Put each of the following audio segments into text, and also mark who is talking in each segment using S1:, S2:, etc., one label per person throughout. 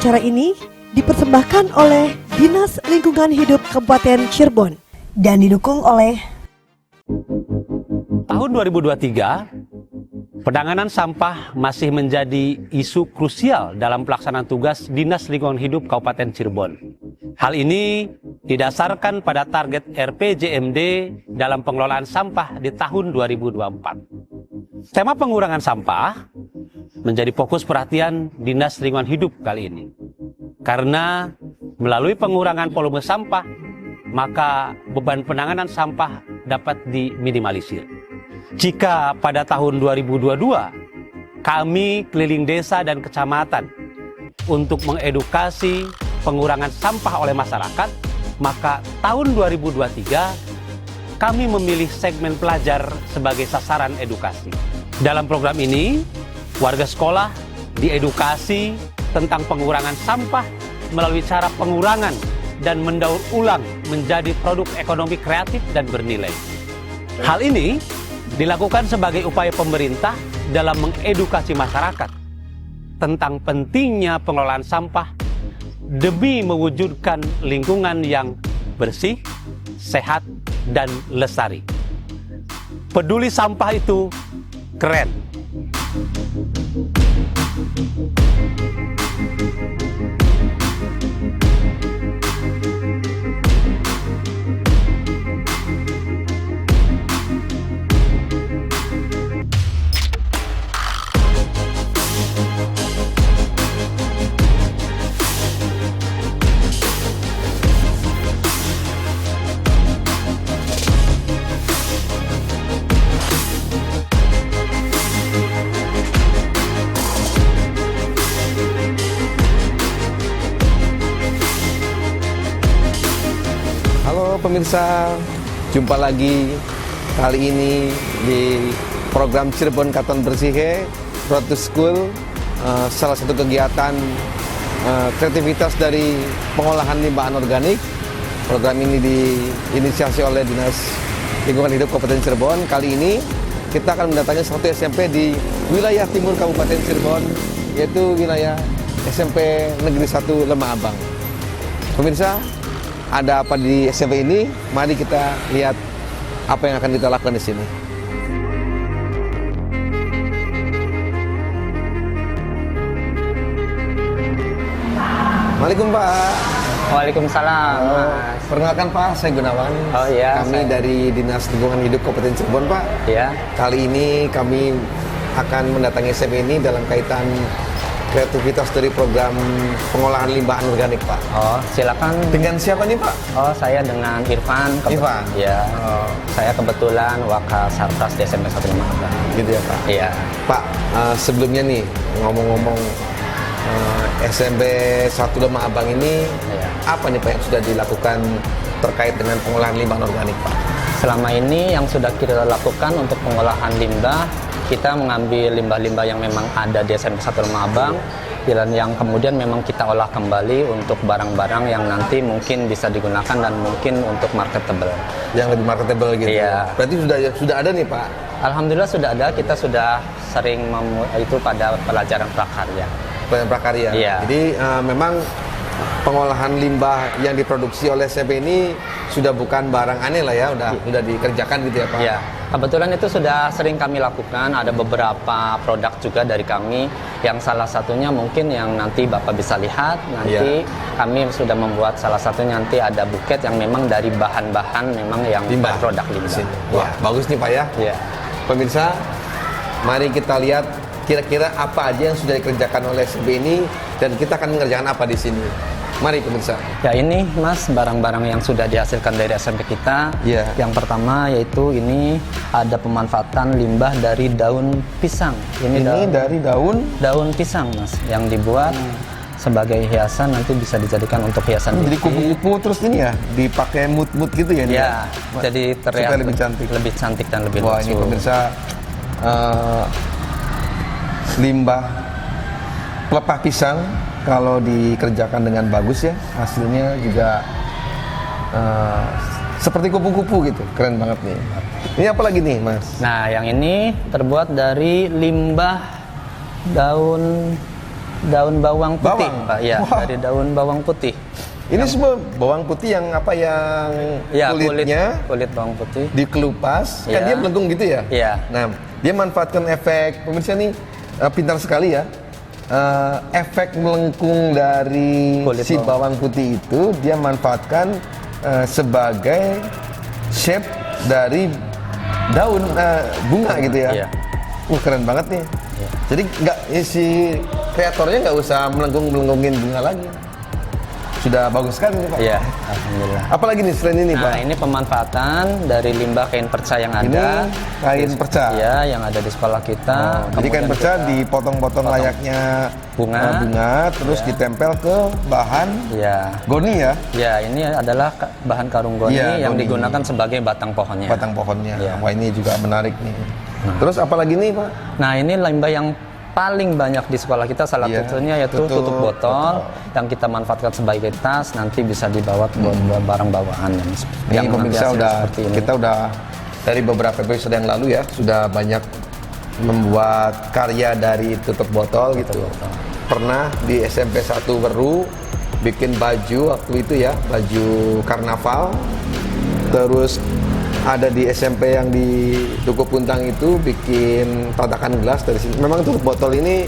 S1: Acara ini dipersembahkan oleh Dinas Lingkungan Hidup Kabupaten Cirebon dan didukung oleh
S2: Tahun 2023, penanganan sampah masih menjadi isu krusial dalam pelaksanaan tugas Dinas Lingkungan Hidup Kabupaten Cirebon. Hal ini didasarkan pada target RPJMD dalam pengelolaan sampah di tahun 2024. Tema pengurangan sampah menjadi fokus perhatian Dinas Lingkungan Hidup kali ini. Karena melalui pengurangan volume sampah, maka beban penanganan sampah dapat diminimalisir. Jika pada tahun 2022, kami keliling desa dan kecamatan untuk mengedukasi pengurangan sampah oleh masyarakat, maka tahun 2023, kami memilih segmen pelajar sebagai sasaran edukasi. Dalam program ini, warga sekolah diedukasi tentang pengurangan sampah melalui cara pengurangan dan mendaur ulang menjadi produk ekonomi kreatif dan bernilai. Hal ini dilakukan sebagai upaya pemerintah dalam mengedukasi masyarakat tentang pentingnya pengelolaan sampah demi mewujudkan lingkungan yang bersih, sehat, dan lestari. Peduli sampah itu keren.
S3: Halo pemirsa, jumpa lagi kali ini di program Cirebon Katon Bersih Road to School, salah satu kegiatan kreativitas dari pengolahan limbah anorganik. Program ini diinisiasi oleh Dinas Lingkungan Hidup Kabupaten Cirebon. Kali ini kita akan mendatangi satu SMP di wilayah timur Kabupaten Cirebon, yaitu wilayah SMP Negeri 1 Lemah Abang. Pemirsa, ada apa di SMP ini? Mari kita lihat apa yang akan kita lakukan di sini. Assalamualaikum Pak.
S4: Waalaikumsalam. Mas.
S3: Perkenalkan Pak, saya Gunawan.
S4: Oh iya.
S3: Kami dari Dinas Lingkungan Hidup Kabupaten Cirebon Pak.
S4: Ya.
S3: Kali ini kami akan mendatangi SMP ini dalam kaitan kreativitas dari program pengolahan limbah anorganik Pak.
S4: Oh, silakan.
S3: Dengan siapa nih Pak?
S4: Oh, saya dengan Irfan.
S3: Irfan?
S4: Ya.
S3: Oh.
S4: Saya kebetulan Wakasarpras di SMP 1 Lemah Abang.
S3: Gitu ya Pak?
S4: Iya.
S3: Pak, sebelumnya nih ngomong-ngomong SMP 1 Lemah Abang ini
S4: Iya.
S3: apa nih Pak yang sudah dilakukan terkait dengan pengolahan limbah anorganik Pak?
S4: Selama ini yang sudah kita lakukan untuk pengolahan limbah, kita mengambil limbah-limbah yang memang ada di SMP 1 Lemah Abang dan yang kemudian memang kita olah kembali untuk barang-barang yang nanti mungkin bisa digunakan dan mungkin untuk marketable.
S3: Yang lebih marketable gitu.
S4: Iya.
S3: Berarti sudah ada nih Pak.
S4: Alhamdulillah sudah ada, kita sudah sering itu pada pelajaran prakarya.
S3: Pelajaran prakarya.
S4: Iya.
S3: Jadi memang pengolahan limbah yang diproduksi oleh SMP ini sudah bukan barang aneh lah ya, sudah dikerjakan gitu ya Pak.
S4: Iya, kebetulan itu sudah sering kami lakukan. Ada beberapa produk juga dari kami, yang salah satunya mungkin yang nanti Bapak bisa lihat. Nanti kami sudah membuat salah satunya nanti ada buket yang memang dari bahan-bahan memang yang
S3: Limbah.
S4: produk limbah.
S3: Wah, bagus nih Pak ya.
S4: Iya.
S3: Pemirsa, mari kita lihat kira-kira apa aja yang sudah dikerjakan oleh SMP ini dan kita akan mengerjakan apa di sini. Mari pemirsa.
S4: Ya ini Mas, barang-barang yang sudah dihasilkan dari SMP kita.
S3: Iya.
S4: Yang pertama yaitu ini ada pemanfaatan limbah dari daun pisang.
S3: Ini dari
S4: daun pisang Mas, yang dibuat sebagai hiasan, nanti bisa dijadikan untuk hiasan.
S3: jadi kupu-kupu terus ini ya dipakai mut-mut gitu ya?
S4: Ya, jadi terlihat
S3: supaya lebih cantik.
S4: Dan lebih
S3: Wah,
S4: lucu.
S3: ini pemirsa limbah pelepah pisang kalau dikerjakan dengan bagus ya, hasilnya juga seperti kupu-kupu gitu, keren banget nih. Ini apa lagi nih Mas?
S4: Nah, yang ini terbuat dari limbah daun daun bawang putih,
S3: Bawang?
S4: Pak. Ya,
S3: Wah.
S4: dari daun bawang putih.
S3: Ini semua bawang putih yang apa yang
S4: Ya,
S3: kulitnya
S4: kulit bawang putih.
S3: dikelupas, kan
S4: Ya.
S3: dia melengkung gitu ya?
S4: Iya.
S3: Nah, dia manfaatkan efek, pemirsa nih pintar sekali ya. Efek melengkung dari
S4: Kulit
S3: si bawang putih itu dia manfaatkan sebagai shape dari daun bunga gitu ya.
S4: Iya.
S3: Keren banget nih.
S4: Iya.
S3: Jadi nggak si kreatornya nggak usah melengkung-melengkungin bunga lagi. Sudah bagus sekali nih Pak.
S4: Iya, alhamdulillah.
S3: Apalagi nih selain ini Pak?
S4: Nah, ini pemanfaatan dari limbah kain perca yang ada.
S3: Ini kain perca.
S4: Iya, yang ada di sekolah kita.
S3: Jadi kain
S4: Kemudian
S3: perca
S4: kita-
S3: dipotong-potong layaknya
S4: bunga.
S3: terus ditempel ke bahan
S4: Iya.
S3: goni ya,
S4: Ya, ini adalah bahan karung goni
S3: Iya,
S4: yang
S3: goni.
S4: digunakan sebagai batang pohonnya.
S3: batang pohonnya.
S4: Iya.
S3: Wah ini juga menarik nih. Terus apalagi nih Pak?
S4: Nah, ini limbah yang paling banyak di sekolah kita salah
S3: Iya,
S4: satunya yaitu tutup botol yang kita manfaatkan sebagai tas, nanti bisa dibawa buat barang bawaan
S3: Ini
S4: yang nanti
S3: pemirsa
S4: hasilnya
S3: udah
S4: seperti ini.
S3: kita udah dari beberapa episode yang lalu ya sudah banyak membuat karya dari tutup botol gitu. Pernah di SMP 1 Weru bikin baju waktu itu ya, baju karnaval. Terus ada di SMP yang di Dukuh Puntang itu bikin tatakan gelas dari sini. Memang tutup botol ini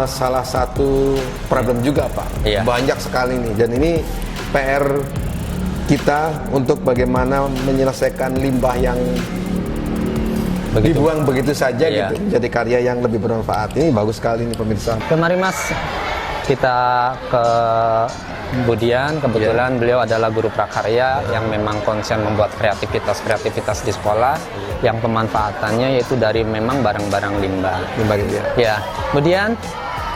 S3: salah satu problem juga Pak.
S4: Iya.
S3: Banyak sekali nih dan ini PR kita untuk bagaimana menyelesaikan limbah yang dibuang begitu saja
S4: Iya.
S3: gitu. Jadi karya yang lebih bermanfaat. Ini bagus sekali nih pemirsa.
S4: Kemari Mas, kita ke Budian, kebetulan beliau adalah guru prakarya yang memang konsen membuat kreativitas di sekolah yang pemanfaatannya yaitu dari memang barang-barang limbah.
S3: Limbah gitu ya.
S4: Ya, Budian,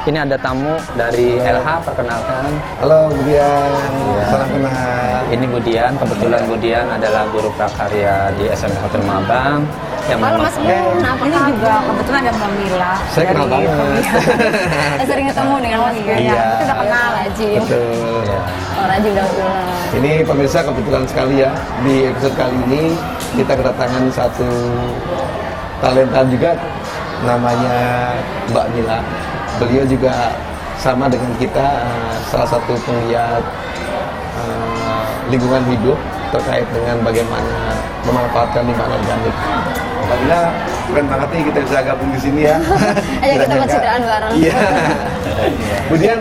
S4: ini ada tamu dari LH, perkenalkan.
S3: Halo Budian, salam kenal.
S4: Ini Budian, kebetulan Budian adalah guru prakarya di SMP Hotel Mabang yang
S5: Halo
S4: memang
S5: Mas Bun, ini juga kebetulan ada Mbak Mila.
S3: Saya kenal
S5: dari
S3: banget.
S5: Pemilihan. Saya sering ketemu dengan Mas Bun.
S3: Iya.
S5: Kita udah kenal Rajin.
S3: Betul.
S4: ya,
S5: Oh, Rajin udah pulang.
S3: Ini pemirsa kebetulan sekali ya di episode kali ini kita kedatangan satu talenta juga namanya Mbak Mila. Beliau juga sama dengan kita salah satu penggiat lingkungan hidup terkait dengan bagaimana memanfaatkan limbah organik. Mbak Mila, keren banget nih kita bisa gabung di sini ya.
S5: Ayo kita
S3: Kira-kira.
S5: buat citraan bareng.
S3: Iya. Kemudian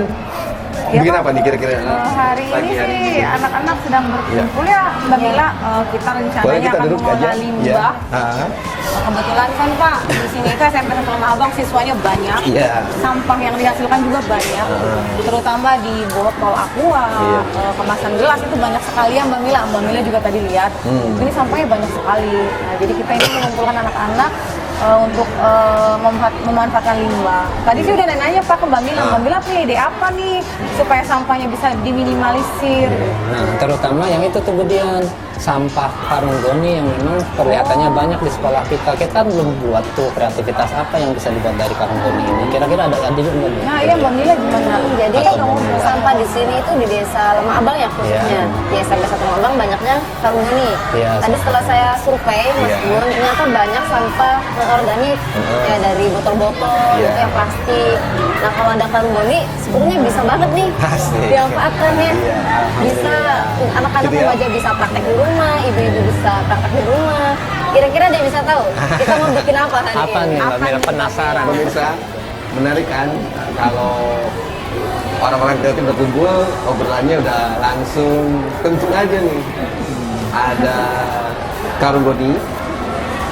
S3: bikin apa nih kira-kira?
S6: Hari ini sih anak-anak sedang berkumpul ya Mbak Mila. Kita
S3: Boleh
S6: rencananya
S3: kita
S6: akan
S3: duduk aja.
S6: mengolah limbah.
S3: Ya.
S6: Kebetulan kan Pak di sini itu SMP Satu Lemah Abang siswanya banyak.
S3: Iya.
S6: Sampah yang dihasilkan juga banyak. Terutama di botol aqua,
S3: Iya.
S6: kemasan gelas itu banyak sekali ya Mbak Mila. Mbak Mila juga tadi lihat. Ini sampahnya banyak sekali. Nah, jadi kita ini mengumpulkan anak-anak untuk memanfaatkan limbah. Tadi sih udah nanya Pak ke Mbak Mila. Mbak Mila punya ide apa nih supaya sampahnya bisa diminimalisir?
S4: Nah, terutama yang itu tuh Budian, sampah karung goni yang memang kelihatannya banyak di sekolah kita. Kita belum buat tuh kreativitas apa yang bisa dibuat dari karung goni ini. Kira-kira ada juga nggak? Bu?
S6: Nah iya Mbak Mila gimana?
S5: Jadi pengumpul sampah di sini itu di Desa Lemah Abang ya khususnya.
S4: Iya.
S5: Di SMP 1 Lemah Abang banyaknya karung goni.
S4: Iya,
S5: Tadi setelah saya survei Mas
S3: Iya.
S5: Bun, ternyata banyak sampah organik ya dari botol-botol
S3: Iya.
S5: gitu yang plastik. Nah kalau ada karung goni sebenarnya bisa banget nih
S3: Asik.
S5: dimanfaatkan ya.
S3: Iya,
S5: Bisa anak-anak
S3: Gitu ya.
S5: remaja bisa praktek di rumah, ibu-ibu bisa praktek di rumah. Kira-kira ada yang bisa tahu kita mau bikin apa hari
S4: Apa
S5: ini?
S4: nih Mbak Mila, penasaran?
S3: Pemirsa, menarik kan kalau orang-orang kreatif berkumpul, obrolannya udah langsung tentu aja nih. Ada karung goni,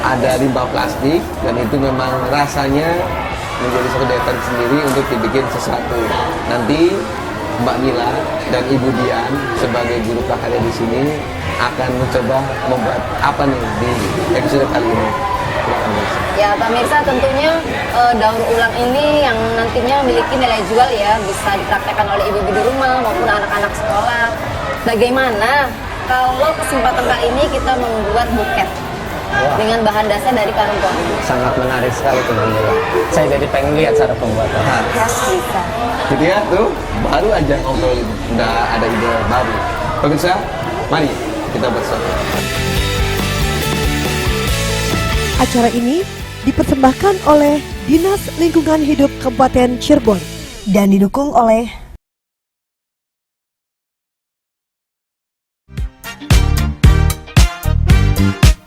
S3: ada limbah plastik, dan itu memang rasanya menjadi satu daya tarik sendiri untuk dibikin sesuatu. Nanti Mbak Mila dan Ibu Dian sebagai guru prakarya di sini akan mencoba membuat apa nih di episode kali ini. Silakan, Mas.
S5: Ya, pemirsa tentunya daur ulang ini yang nantinya memiliki nilai jual ya, bisa dipraktekkan oleh ibu-ibu di rumah maupun anak-anak sekolah. Bagaimana kalau kesempatan kali ini kita membuat buket dengan bahan dasar dari karung goni?
S4: Sangat menarik sekali tuh Mbak Mila. Saya jadi pengen lihat cara pembuatan.
S5: Ya, bisa.
S3: Jadi ya tuh baru aja ngobrolin, udah ada ide baru. Pemirsa, mari kita bersama.
S1: Acara ini dipersembahkan oleh Dinas Lingkungan Hidup Kabupaten Cirebon dan didukung oleh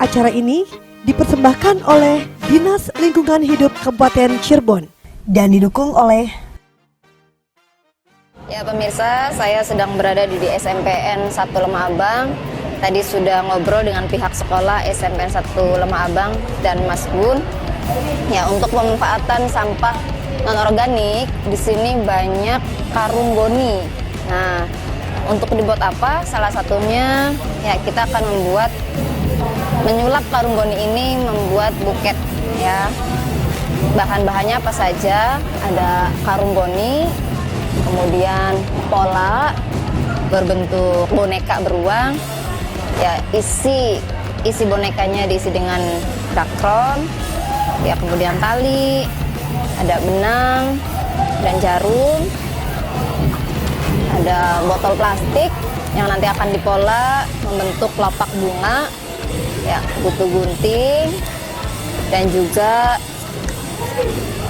S1: acara ini dipersembahkan oleh Dinas Lingkungan Hidup Kabupaten Cirebon dan didukung oleh
S5: Ya pemirsa, saya sedang berada di SMPN 1 Lemah Abang. Tadi sudah ngobrol dengan pihak sekolah SMPN 1 Lemah Abang dan Mas Gun. Ya, untuk pemanfaatan sampah non-organik, di sini banyak karung goni. Nah, untuk dibuat apa? Salah satunya, ya kita akan menyulap karung goni ini membuat buket. Ya, bahan-bahannya apa saja? Ada karung goni, kemudian pola berbentuk boneka beruang, ya isi bonekanya diisi dengan dakron, ya kemudian tali, ada benang dan jarum, ada botol plastik yang nanti akan dipola membentuk kelopak bunga, ya kutu gunting dan juga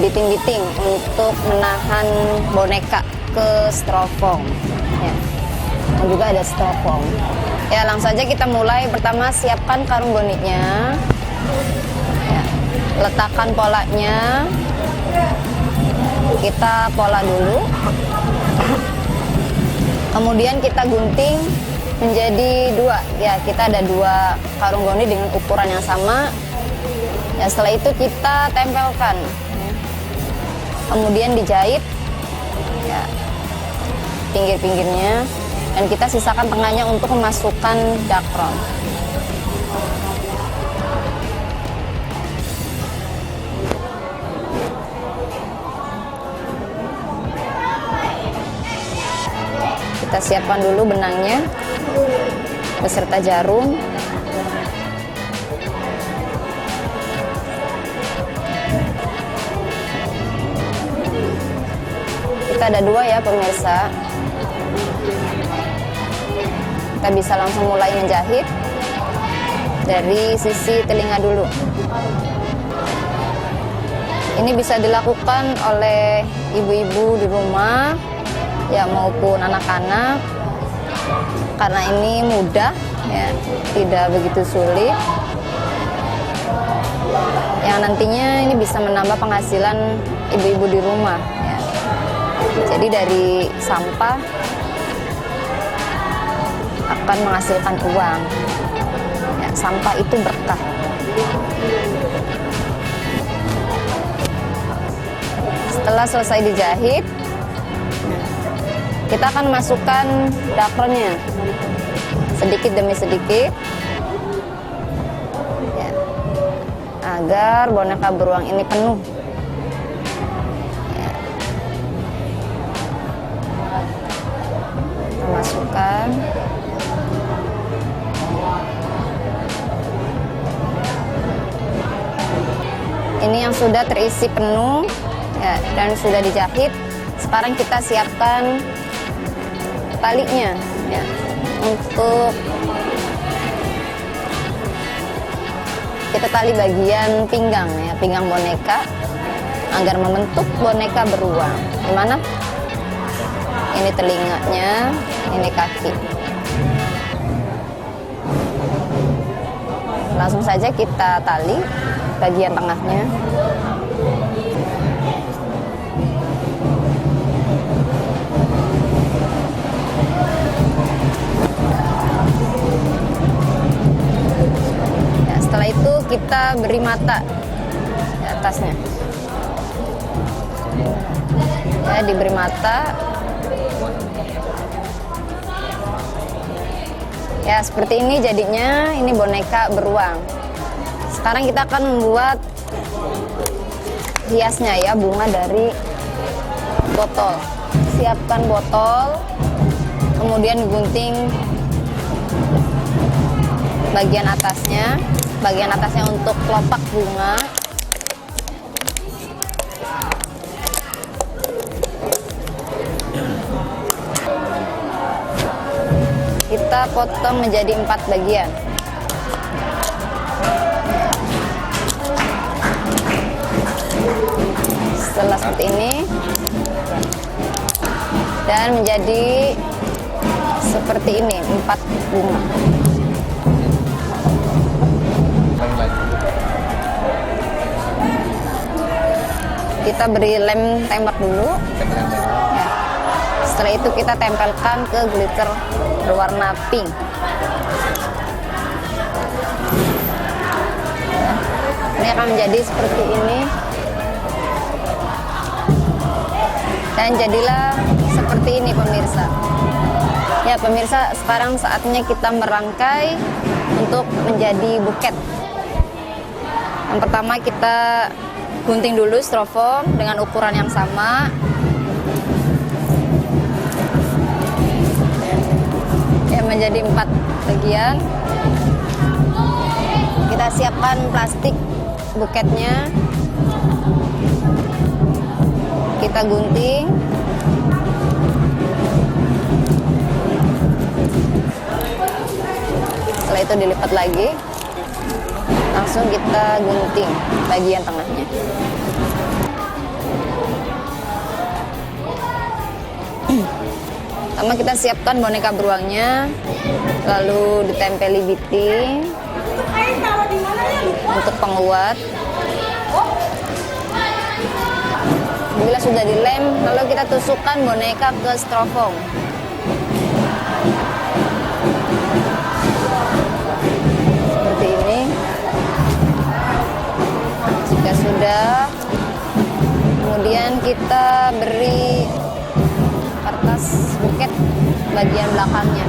S5: biting-biting untuk menahan boneka ke styrofoam, ya. Dan juga ada styrofoam. Ya, langsung saja kita mulai. Pertama, siapkan karung goninya, ya. Letakkan polanya, kita pola dulu, kemudian kita gunting menjadi dua. Ya, kita ada dua karung goni dengan ukuran yang sama. Ya, setelah itu kita tempelkan, ya. Kemudian dijahit, ya, pinggir-pinggirnya, dan kita sisakan tengahnya untuk memasukkan dakron. Kita siapkan dulu benangnya beserta jarum. Kita ada dua ya pemirsa. Kita bisa langsung mulai menjahit dari sisi telinga dulu. Ini bisa dilakukan oleh ibu-ibu di rumah, ya maupun anak-anak, karena ini mudah, ya tidak begitu sulit. Yang nantinya ini bisa menambah penghasilan ibu-ibu di rumah. Ya. Jadi dari sampah akan menghasilkan uang. Ya, sampah itu berkah. Setelah selesai dijahit, kita akan masukkan dakronnya sedikit demi sedikit, ya, agar boneka beruang ini penuh. Ya. Kita masukkan. Ini yang sudah terisi penuh, ya, dan sudah dijahit. Sekarang kita siapkan talinya, ya, untuk kita tali bagian pinggang, ya, pinggang boneka agar membentuk boneka beruang. Gimana? Ini telinganya, ini kaki. Langsung saja kita tali bagian tengahnya. Ya, setelah itu kita beri mata di atasnya. Ya, diberi mata. Ya, seperti ini jadinya, ini boneka beruang. Sekarang kita akan membuat hiasnya, ya, bunga dari botol. Siapkan botol, kemudian gunting bagian atasnya untuk kelopak bunga. Kita potong menjadi 4 bagian. Setelah seperti ini, dan menjadi seperti ini, 4 bunga. Kita beri lem tembak dulu. Ya. Setelah itu kita tempelkan ke glitter berwarna pink. Ya. Ini akan menjadi seperti ini. Dan jadilah seperti ini pemirsa. Ya pemirsa, sekarang saatnya kita merangkai untuk menjadi buket. Yang pertama kita gunting dulu styrofoam dengan ukuran yang sama. Ya, menjadi 4 bagian. Kita siapkan plastik buketnya. Kita gunting. Setelah itu dilipat lagi. Langsung kita gunting bagian tengahnya. Pertama kita siapkan boneka beruangnya, lalu ditempeli biting untuk penguat. Bila sudah dilem, lalu kita tusukkan boneka ke styrofoam. Seperti ini. Jika sudah, kemudian kita beri kertas buket bagian belakangnya.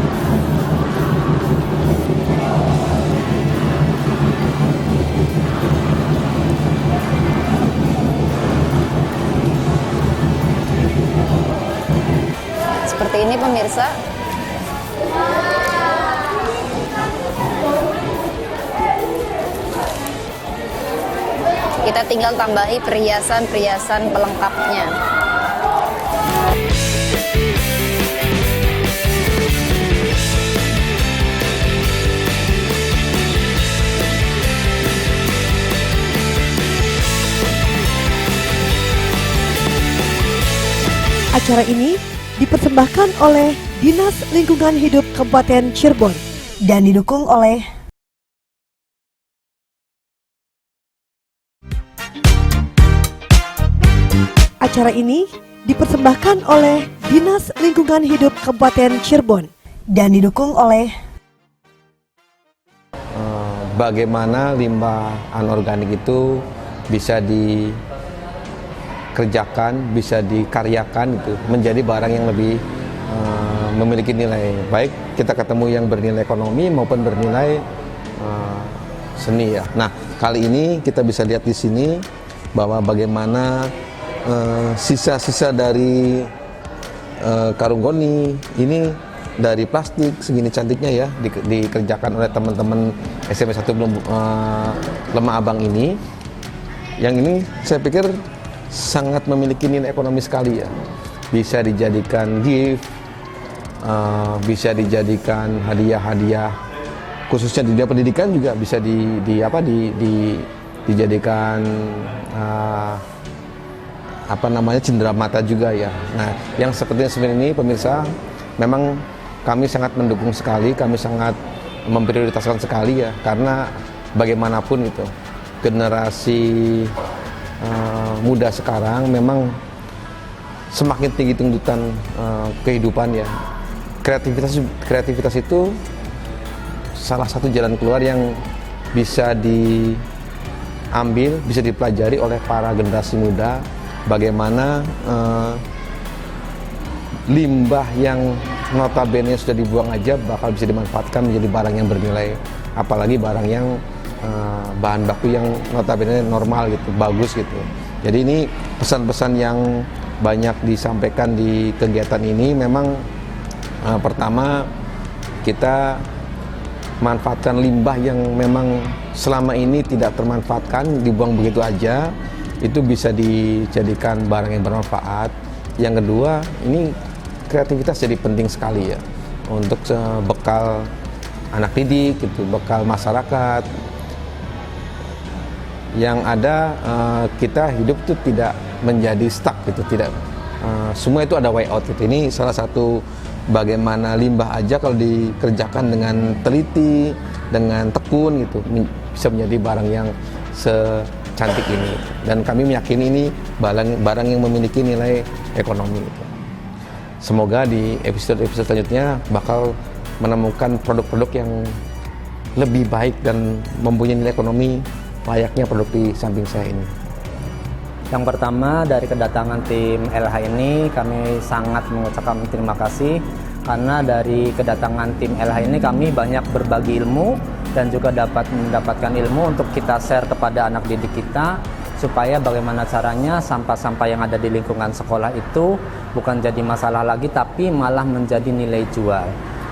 S5: Seperti ini pemirsa. Kita tinggal tambahi perhiasan-perhiasan pelengkapnya.
S1: Acara ini dipersembahkan oleh Dinas Lingkungan Hidup Kabupaten Cirebon dan didukung oleh Acara ini dipersembahkan oleh Dinas Lingkungan Hidup Kabupaten Cirebon dan didukung oleh
S3: bagaimana limbah anorganik itu bisa dikerjakan, bisa dikaryakan gitu, menjadi barang yang lebih memiliki nilai baik kita ketemu yang bernilai ekonomi maupun bernilai seni ya. Nah, kali ini kita bisa lihat di sini bahwa bagaimana sisa-sisa dari karung goni ini dari plastik segini cantiknya ya dikerjakan oleh teman-teman SMP 1 Lemah Abang ini. Yang ini saya pikir sangat memiliki nilai ekonomi sekali ya. Bisa dijadikan gift, bisa dijadikan hadiah-hadiah, khususnya di dunia pendidikan juga bisa dijadikan cindera mata juga ya. Nah, yang seperti ini pemirsa, memang kami sangat mendukung sekali, kami sangat memprioritaskan sekali ya, karena bagaimanapun itu generasi muda sekarang memang semakin tinggi tuntutan kehidupan ya. Kreativitas itu salah satu jalan keluar yang bisa diambil, bisa dipelajari oleh para generasi muda. Bagaimana limbah yang notabene sudah dibuang aja bakal bisa dimanfaatkan menjadi barang yang bernilai, apalagi barang yang bahan baku yang notabene normal gitu, bagus gitu. Jadi ini pesan-pesan yang banyak disampaikan di kegiatan ini. Memang pertama kita manfaatkan limbah yang memang selama ini tidak termanfaatkan, dibuang begitu aja, itu bisa dijadikan barang yang bermanfaat. Yang kedua, ini kreativitas jadi penting sekali ya untuk bekal anak didik, gitu, bekal masyarakat. Yang ada kita hidup itu tidak menjadi stuck gitu, tidak semua itu ada way out gitu. Ini salah satu bagaimana limbah aja kalau dikerjakan dengan teliti, dengan tekun gitu, bisa menjadi barang yang secantik ini. Dan kami meyakini ini barang yang memiliki nilai ekonomi gitu. Semoga di episode-episode selanjutnya bakal menemukan produk-produk yang lebih baik dan mempunyai nilai ekonomi layaknya produk di samping saya ini.
S4: Yang pertama, dari kedatangan tim LH ini kami sangat mengucapkan terima kasih, karena dari kedatangan tim LH ini kami banyak berbagi ilmu dan juga dapat mendapatkan ilmu untuk kita share kepada anak didik kita, supaya bagaimana caranya sampah-sampah yang ada di lingkungan sekolah itu bukan jadi masalah lagi, tapi malah menjadi nilai jual.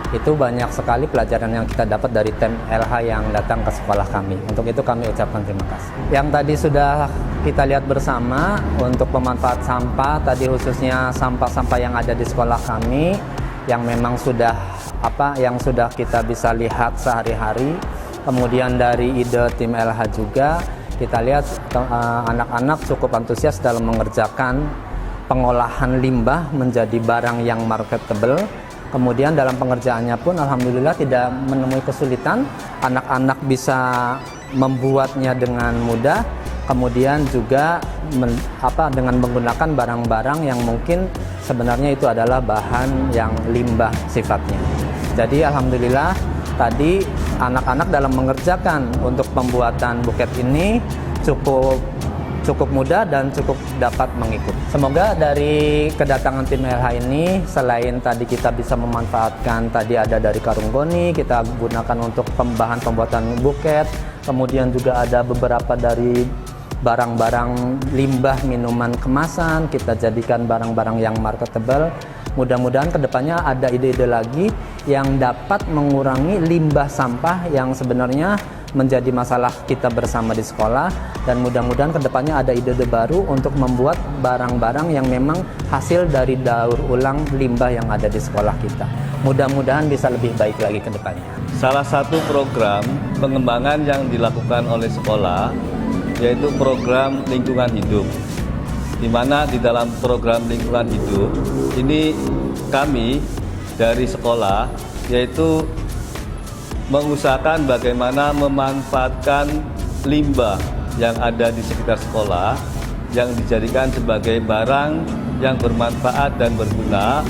S4: Itu banyak sekali pelajaran yang kita dapat dari tim LH yang datang ke sekolah kami. Untuk itu kami ucapkan terima kasih. Yang tadi sudah kita lihat bersama untuk pemanfaat sampah, tadi khususnya sampah-sampah yang ada di sekolah kami, yang memang sudah kita bisa lihat sehari-hari. Kemudian dari ide tim LH juga, kita lihat anak-anak cukup antusias dalam mengerjakan pengolahan limbah menjadi barang yang marketable. Kemudian dalam pengerjaannya pun alhamdulillah tidak menemui kesulitan, anak-anak bisa membuatnya dengan mudah. Kemudian juga dengan menggunakan barang-barang yang mungkin sebenarnya itu adalah bahan yang limbah sifatnya. Jadi alhamdulillah tadi anak-anak dalam mengerjakan untuk pembuatan buket ini cukup mudah dan cukup dapat mengikuti. Semoga dari kedatangan tim LH ini, selain tadi kita bisa memanfaatkan, tadi ada dari karung goni, kita gunakan untuk bahan pembuatan buket, kemudian juga ada beberapa dari barang-barang limbah minuman kemasan, kita jadikan barang-barang yang marketable. Mudah-mudahan kedepannya ada ide-ide lagi yang dapat mengurangi limbah sampah yang sebenarnya menjadi masalah kita bersama di sekolah, dan mudah-mudahan kedepannya ada ide-ide baru untuk membuat barang-barang yang memang hasil dari daur ulang limbah yang ada di sekolah kita. Mudah-mudahan bisa lebih baik lagi ke depannya.
S7: Salah satu program pengembangan yang dilakukan oleh sekolah yaitu program lingkungan hidup, di mana di dalam program lingkungan hidup ini kami dari sekolah yaitu mengusahakan bagaimana memanfaatkan limbah yang ada di sekitar sekolah yang dijadikan sebagai barang yang bermanfaat dan berguna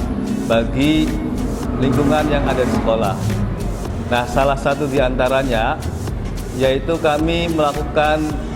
S7: bagi lingkungan yang ada di sekolah. Nah, salah satu di antaranya yaitu kami melakukan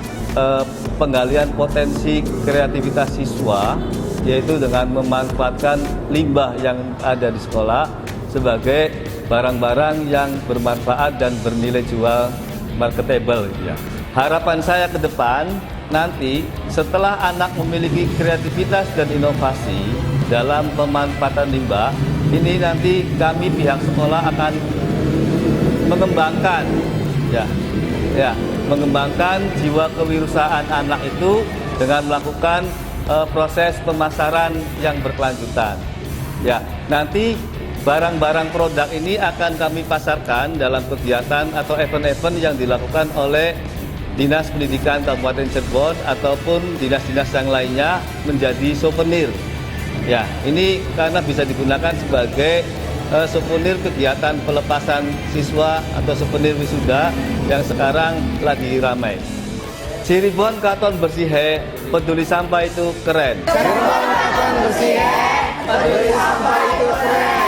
S7: penggalian potensi kreativitas siswa, yaitu dengan memanfaatkan limbah yang ada di sekolah sebagai barang-barang yang bermanfaat dan bernilai jual marketable ya. Harapan saya ke depan nanti setelah anak memiliki kreativitas dan inovasi dalam pemanfaatan limbah, ini nanti kami pihak sekolah akan mengembangkan mengembangkan jiwa kewirausahaan anak itu dengan melakukan proses pemasaran yang berkelanjutan. Ya, nanti barang-barang produk ini akan kami pasarkan dalam kegiatan atau event-event yang dilakukan oleh Dinas Pendidikan Kabupaten Cirebon ataupun dinas-dinas yang lainnya menjadi souvenir. Ya, ini karena bisa digunakan sebagai souvenir kegiatan pelepasan siswa atau souvenir wisuda yang sekarang lagi ramai. Cirebon Katon Bersih, peduli sampah itu keren.
S8: Cirebon Katon Bersih, peduli sampah itu keren.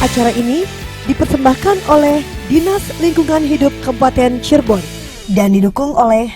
S1: Acara ini dipersembahkan oleh Dinas Lingkungan Hidup Kabupaten Cirebon dan didukung oleh